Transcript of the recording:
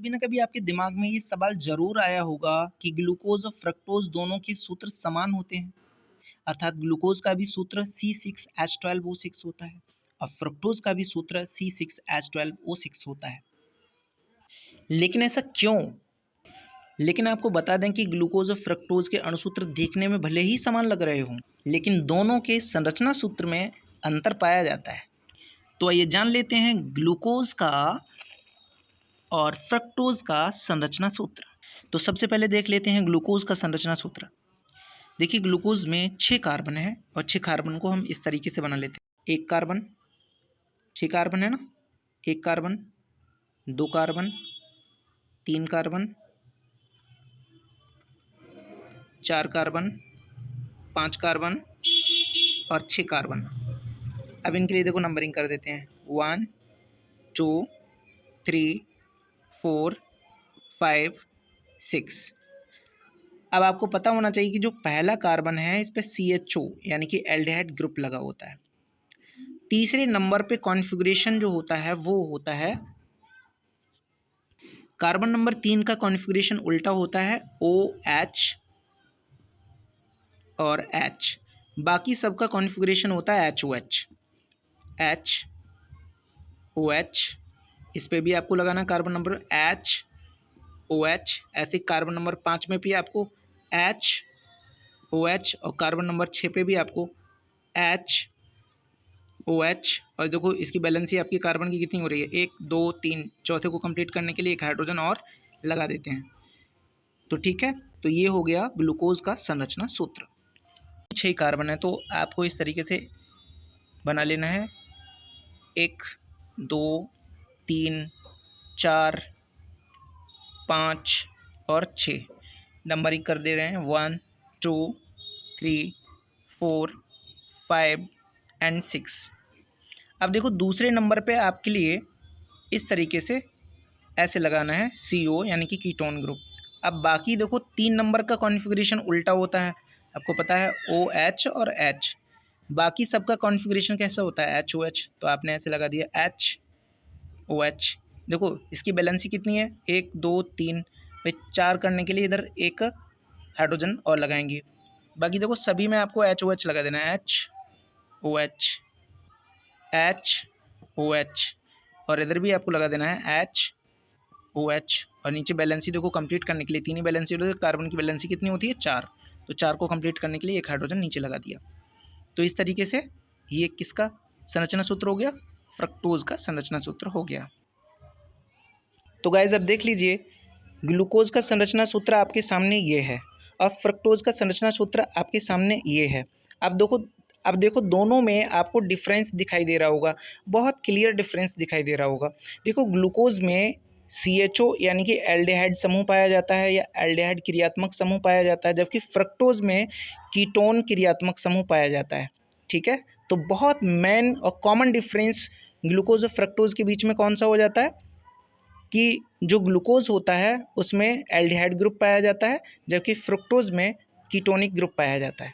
कभी ना कभी आपके दिमाग में ये सवाल ज़रूर आया होगा कि ग्लूकोज़ और फ्रक्टोज़ दोनों के सूत्र समान होते हैं। अर्थात ग्लूकोज़ का भी सूत्र C6H12O6 होता है और फ्रक्टोज़ का भी सूत्र C6H12O6 होता है। लेकिन ऐसा क्यों? लेकिन आपको बता दें कि ग्लूकोज़ और फ्रक्टोज़ के अणुसूत्र देखने में भले ही समान लग रहे हों, लेकिन दोनों के संरचना सूत्र में अंतर पाया जाता है। तो आइए जान लेते हैं ग्लूकोज़ का और फ्रक्टोज़ का संरचना सूत्र। तो सबसे पहले देख लेते हैं ग्लूकोज़ का संरचना सूत्र। देखिए ग्लूकोज़ में 6 कार्बन है और 6 कार्बन को हम इस तरीके से बना लेते हैं। 1 कार्बन, 6 कार्बन है ना, 1 carbon, 2 carbon, 3 carbon, 4 carbon, 5 carbon और 6 कार्बन। अब इनके लिए देखो नंबरिंग कर देते हैं 1 2 3 4 5 6। अब आपको पता होना चाहिए कि जो पहला कार्बन है इस पे CHO यानी कि एल्डिहाइड ग्रुप लगा होता है। तीसरे नंबर पे कॉन्फ़िगरेशन जो होता है वो होता है, कार्बन नंबर 3 का कॉन्फ़िगरेशन उल्टा होता है OH और H। बाकी सबका कॉन्फ़िगरेशन होता है HOH, HOH। इस पे भी आपको लगाना कार्बन नंबर HOH। ऐसे कार्बन नंबर 5 में भी आपको HOH और कार्बन नंबर 6 पे भी आपको HOH। और देखो इसकी बैलेंसी आपकी कार्बन की कितनी हो रही है, 1 2 3, चौथे को कंप्लीट करने के लिए एक हाइड्रोजन और लगा देते हैं। तो ठीक है, तो ये हो गया ग्लूकोज़ का संरचना सूत्र। 6 कार्बन है तो आपको इस तरीके से बना लेना है, 1 2 3 4 5 और 6। नंबरिंग कर दे रहे हैं 1 2 3 4 5 एंड 6। अब देखो दूसरे नंबर पे आपके लिए इस तरीके से ऐसे लगाना है CO यानी कि कीटोन ग्रुप। अब बाकी देखो 3 नंबर का कॉन्फ़िगरेशन उल्टा होता है, आपको पता है OH और H। बाकी सबका कॉन्फ़िगरेशन कैसा होता है HOH, तो आपने ऐसे लगा दिया HOH। देखो इसकी बैलेंसी कितनी है, 1 2 3, भाई 4 करने के लिए इधर एक हाइड्रोजन और लगाएंगे। बाकी देखो सभी में आपको HOH लगा देना है, HOH HOH और इधर भी आपको लगा देना है HOH। और नीचे बैलेंसी देखो कंप्लीट करने के लिए 3 ही बैलेंसी होती है, कार्बन की बैलेंसी कितनी होती है 4, तो 4 को कंप्लीट करने के लिए एक हाइड्रोजन नीचे लगा दिया। तो इस तरीके से ये किसका संरचना सूत्र हो गया, फ्रक्टोज़ का संरचना सूत्र हो गया। तो गाइस अब देख लीजिए ग्लूकोज़ का संरचना सूत्र आपके सामने ये है और फ्रक्टोज़ का संरचना सूत्र आपके सामने ये है। अब देखो दोनों में आपको डिफरेंस दिखाई दे रहा होगा, बहुत क्लियर डिफरेंस दिखाई दे रहा होगा। देखो ग्लूकोज़ में CHO यानी कि एल्डिहाइड समूह पाया जाता है या एल्डिहाइड क्रियात्मक समूह पाया जाता है, जबकि फ्रक्टोज़ में कीटोन क्रियात्मक समूह पाया जाता है। ठीक है, तो बहुत मेन और कॉमन डिफरेंस ग्लूकोज़ और फ्रक्टोज़ के बीच में कौन सा हो जाता है कि जो ग्लूकोज़ होता है उसमें एल्डिहाइड ग्रुप पाया जाता है, जबकि फ्रुक्टोज़ में कीटोनिक ग्रुप पाया जाता है।